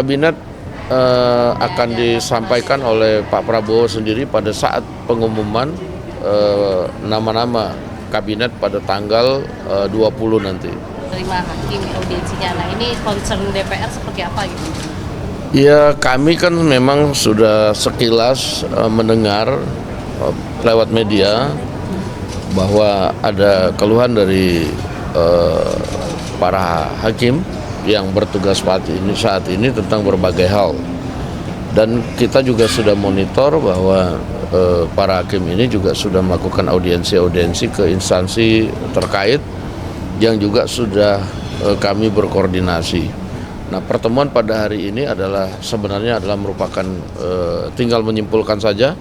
Kabinet akan disampaikan oleh Pak Prabowo sendiri pada saat pengumuman nama-nama kabinet pada tanggal 20 nanti. Terima hakim audiensinya. Nah, ini concern DPR seperti apa gitu? Ya, kami kan memang sudah sekilas mendengar lewat media bahwa ada keluhan dari para hakim yang bertugas saat ini tentang berbagai hal. Dan kita juga sudah monitor bahwa para hakim ini juga sudah melakukan audiensi-audiensi ke instansi terkait yang juga sudah kami berkoordinasi. Nah, pertemuan pada hari ini sebenarnya adalah merupakan tinggal menyimpulkan saja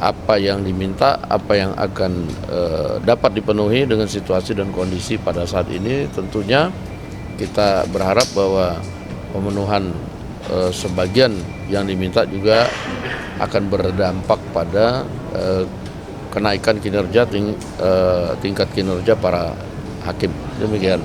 apa yang diminta, apa yang akan dapat dipenuhi dengan situasi dan kondisi pada saat ini. Tentunya kita berharap bahwa pemenuhan sebagian yang diminta juga akan berdampak pada kenaikan kinerja tingkat kinerja para hakim. Demikian.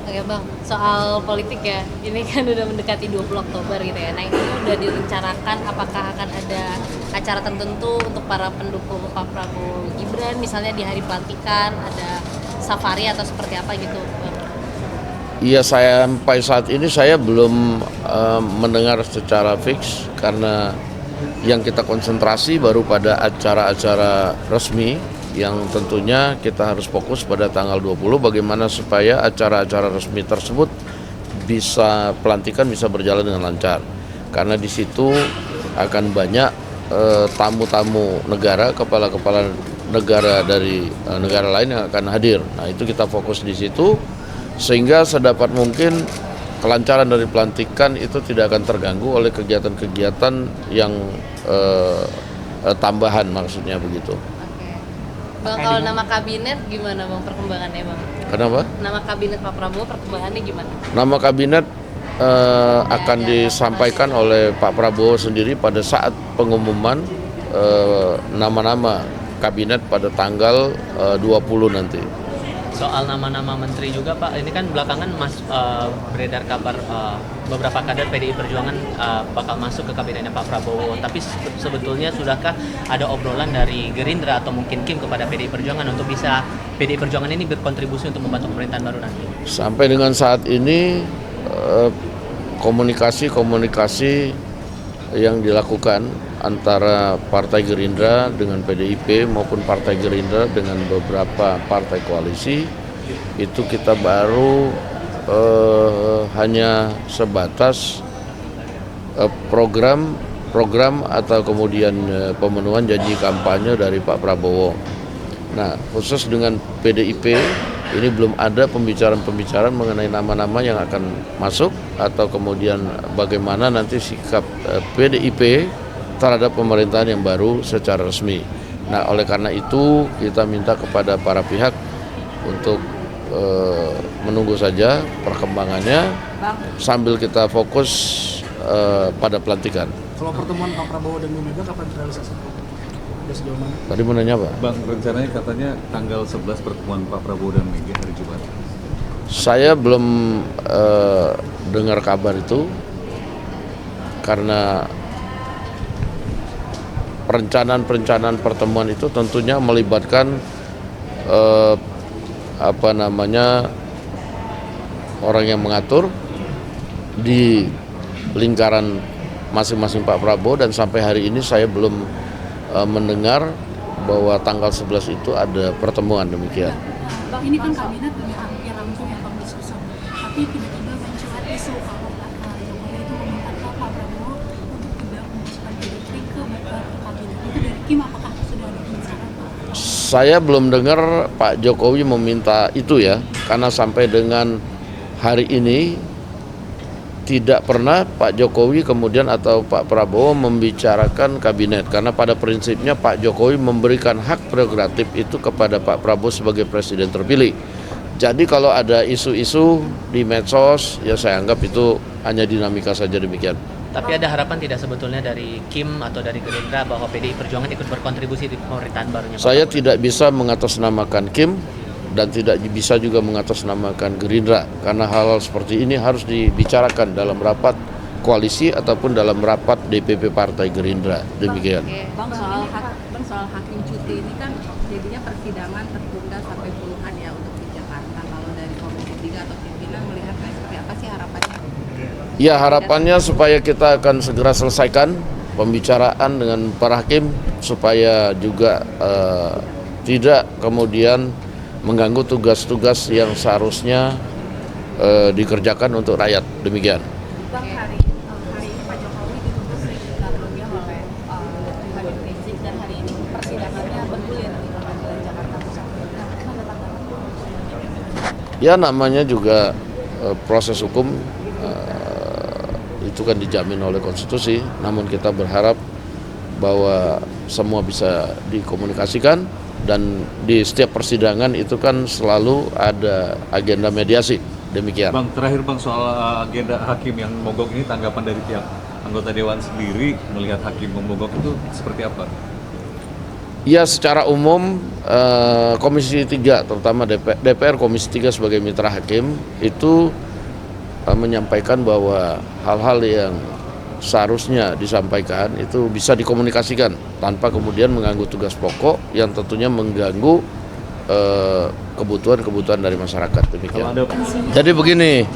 Oke Bang, soal politik ya, ini kan udah mendekati 20 Oktober gitu ya. Nah, ini udah direncanakan apakah akan ada acara tertentu untuk para pendukung Pak Prabowo Gibran, misalnya di hari pelantikan ada safari atau seperti apa gitu Bang? Iya, sampai saat ini saya belum mendengar secara fix karena yang kita konsentrasi baru pada acara-acara resmi yang tentunya kita harus fokus pada tanggal 20 bagaimana supaya acara-acara resmi tersebut pelantikan bisa berjalan dengan lancar. Karena di situ akan banyak tamu-tamu negara, kepala-kepala negara dari negara lain yang akan hadir. Nah, itu kita fokus di situ sehingga sedapat mungkin kelancaran dari pelantikan itu tidak akan terganggu oleh kegiatan-kegiatan yang tambahan, maksudnya begitu. Oke. Bang, kalau nama kabinet gimana Bang perkembangannya Bang? Kenapa? Nama kabinet Pak Prabowo perkembangannya gimana? Nama kabinet akan disampaikan oleh Pak Prabowo sendiri pada saat pengumuman nama-nama kabinet pada tanggal 20 nanti. Soal nama-nama menteri juga Pak, ini kan belakangan beredar kabar beberapa kader PDI Perjuangan bakal masuk ke kabinetnya Pak Prabowo. Tapi sebetulnya sudahkah ada obrolan dari Gerindra atau mungkin Kim kepada PDI Perjuangan untuk bisa PDI Perjuangan ini berkontribusi untuk membantu pemerintahan baru nanti? Sampai dengan saat ini komunikasi yang dilakukan antara Partai Gerindra dengan PDIP maupun Partai Gerindra dengan beberapa partai koalisi itu kita baru hanya sebatas program atau kemudian pemenuhan janji kampanye dari Pak Prabowo. Nah, khusus dengan PDIP ini belum ada pembicaraan mengenai nama-nama yang akan masuk atau kemudian bagaimana nanti sikap PDIP terhadap pemerintahan yang baru secara resmi. Nah, oleh karena itu kita minta kepada para pihak untuk menunggu saja perkembangannya sambil kita fokus pada pelantikan. Kalau pertemuan Pak Prabowo dan Bu Mega kapan terrealisasi? Udah sejauh mana? Tadi mau nanya apa? Bang, rencananya katanya tanggal 11 pertemuan Pak Prabowo dan Mega hari Jumat. Saya belum dengar kabar itu karena perencanaan pertemuan itu tentunya melibatkan orang yang mengatur di lingkaran masing-masing Pak Prabowo, dan sampai hari ini saya belum mendengar bahwa tanggal 11 itu ada pertemuan demikian. Bang, ini kan kabinet udah hampir rampung ya Bang disusun, tapi tiba-tiba muncul isu kalau Jokowi itu meminta ke Pak Prabowo untuk tidak memasukkan PDIP ke kabinet. Itu dari Kim, apakah sudah ada pembicaraan Pak? Saya belum dengar Pak Jokowi meminta itu ya, karena sampai dengan hari ini tidak pernah Pak Jokowi kemudian atau Pak Prabowo membicarakan kabinet, karena pada prinsipnya Pak Jokowi memberikan hak prerogatif itu kepada Pak Prabowo sebagai presiden terpilih. Jadi kalau ada isu-isu di medsos ya saya anggap itu hanya dinamika saja, demikian. Tapi ada harapan tidak sebetulnya dari Kim atau dari Gerindra bahwa PDI Perjuangan ikut berkontribusi di pemerintahan barunya Pak Saya Prabowo? tidak bisa mengatasnamakan Kim dan tidak bisa juga mengatasnamakan Gerindra, karena hal-hal seperti ini harus dibicarakan dalam rapat koalisi ataupun dalam rapat DPP Partai Gerindra. Demikian. Bang, soal hakim cuti ini kan jadinya persidangan tertunda sampai puluhan ya untuk di Jakarta. Kalau dari Komisi 3 atau pimpinan melihatnya seperti apa sih harapannya? Ya, harapannya supaya kita akan segera selesaikan pembicaraan dengan para hakim supaya juga tidak kemudian mengganggu tugas-tugas yang seharusnya dikerjakan untuk rakyat. Demikian. Bang, hari ini Pak Jokowi dituntut sebelumnya oleh Habib Rizik dan hari ini persidangannya bergulir di Pengadilan Jakarta Pusat. Nah, bagaimana tanggapan? Ya, namanya juga proses hukum itu kan dijamin oleh konstitusi, namun kita berharap bahwa semua bisa dikomunikasikan dan di setiap persidangan itu kan selalu ada agenda mediasi. Demikian. Bang, terakhir Bang, soal agenda hakim yang mogok ini, tanggapan dari pihak anggota Dewan sendiri melihat hakim memogok itu seperti apa? Ya, secara umum Komisi 3 terutama DPR Komisi 3 sebagai mitra hakim itu menyampaikan bahwa hal-hal yang seharusnya disampaikan itu bisa dikomunikasikan tanpa kemudian mengganggu tugas pokok yang tentunya mengganggu kebutuhan dari masyarakat. Demikian. Jadi begini,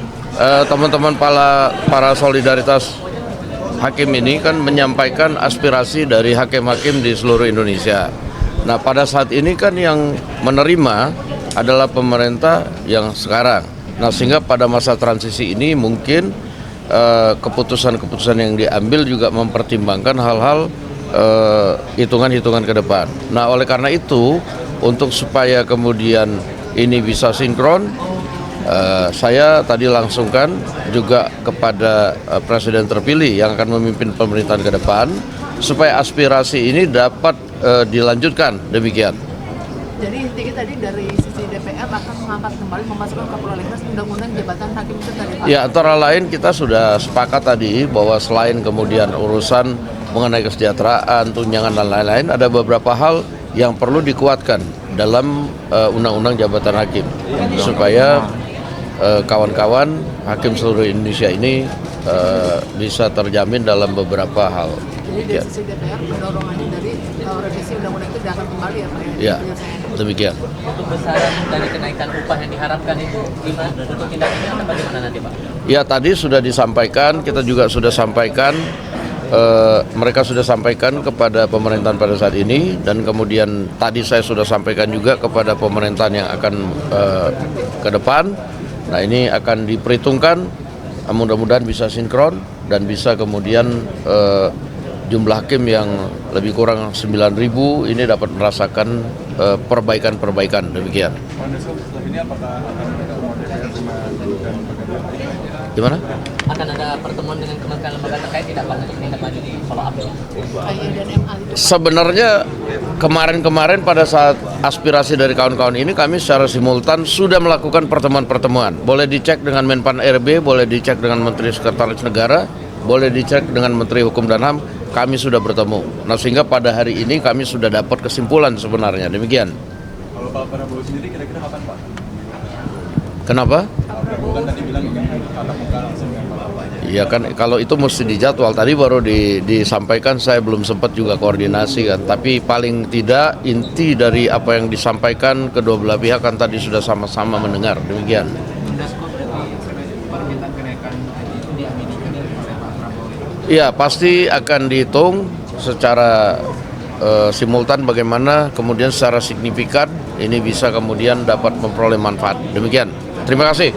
teman-teman para solidaritas hakim ini kan menyampaikan aspirasi dari hakim-hakim di seluruh Indonesia. Nah, pada saat ini kan yang menerima adalah pemerintah yang sekarang. Nah, sehingga pada masa transisi ini mungkin keputusan-keputusan yang diambil juga mempertimbangkan hal-hal hitungan-hitungan ke depan. Nah, oleh karena itu, untuk supaya kemudian ini bisa sinkron, saya tadi langsungkan juga kepada Presiden terpilih yang akan memimpin pemerintahan ke depan, supaya aspirasi ini dapat dilanjutkan. Demikian. Jadi intinya tadi dari sisi DPR akan mengangkat kembali memasukkan ke prolegnas undang-undang jabatan hakim itu tadi Pak. Ya, antara lain kita sudah sepakat tadi bahwa selain kemudian urusan mengenai kesejahteraan, tunjangan dan lain-lain, ada beberapa hal yang perlu dikuatkan dalam undang-undang jabatan hakim supaya kawan-kawan hakim seluruh Indonesia ini bisa terjamin dalam beberapa hal. Jadi dari sisi DPR pendorongannya dari revisi undang-undang itu akan kembali ya Pak? Ya, demikian. Untuk besaran dari kenaikan upah yang diharapkan itu gimana untuk tindak lanjutnya atau bagaimana nanti Pak? Ya, tadi sudah disampaikan, kita juga sudah sampaikan, mereka sudah sampaikan kepada pemerintahan pada saat ini, dan kemudian tadi saya sudah sampaikan juga kepada pemerintahan yang akan ke depan. Nah, ini akan diperhitungkan, mudah-mudahan bisa sinkron dan bisa kemudian jumlah hakim yang lebih kurang 9.000 ini dapat merasakan perbaikan-perbaikan. Demikian. Gimana? Akan ada pertemuan dengan kementerian lembaga terkait tidak Pak untuk menindaklanjuti follow up ini? Sebenarnya kemarin-kemarin pada saat aspirasi dari kawan-kawan ini kami secara simultan sudah melakukan pertemuan-pertemuan. Boleh dicek dengan Menpan RB, boleh dicek dengan Menteri Sekretaris Negara, boleh dicek dengan Menteri Hukum dan HAM. Kami sudah bertemu. Nah, sehingga pada hari ini kami sudah dapat kesimpulan sebenarnya. Demikian. Kalau Pak Prabowo sendiri kira-kira kapan Pak? Kenapa? Pak Prabowo kan tadi bilang ingin tatap muka langsung dengan Pak Prabowo. Iya kan, kalau itu mesti dijadwal. Tadi baru disampaikan, saya belum sempat juga koordinasi kan. Tapi paling tidak inti dari apa yang disampaikan kedua belah pihak kan tadi sudah sama-sama mendengar. Demikian. Iya, pasti akan dihitung secara simultan bagaimana kemudian secara signifikan ini bisa kemudian dapat memperoleh manfaat. Demikian. Terima kasih.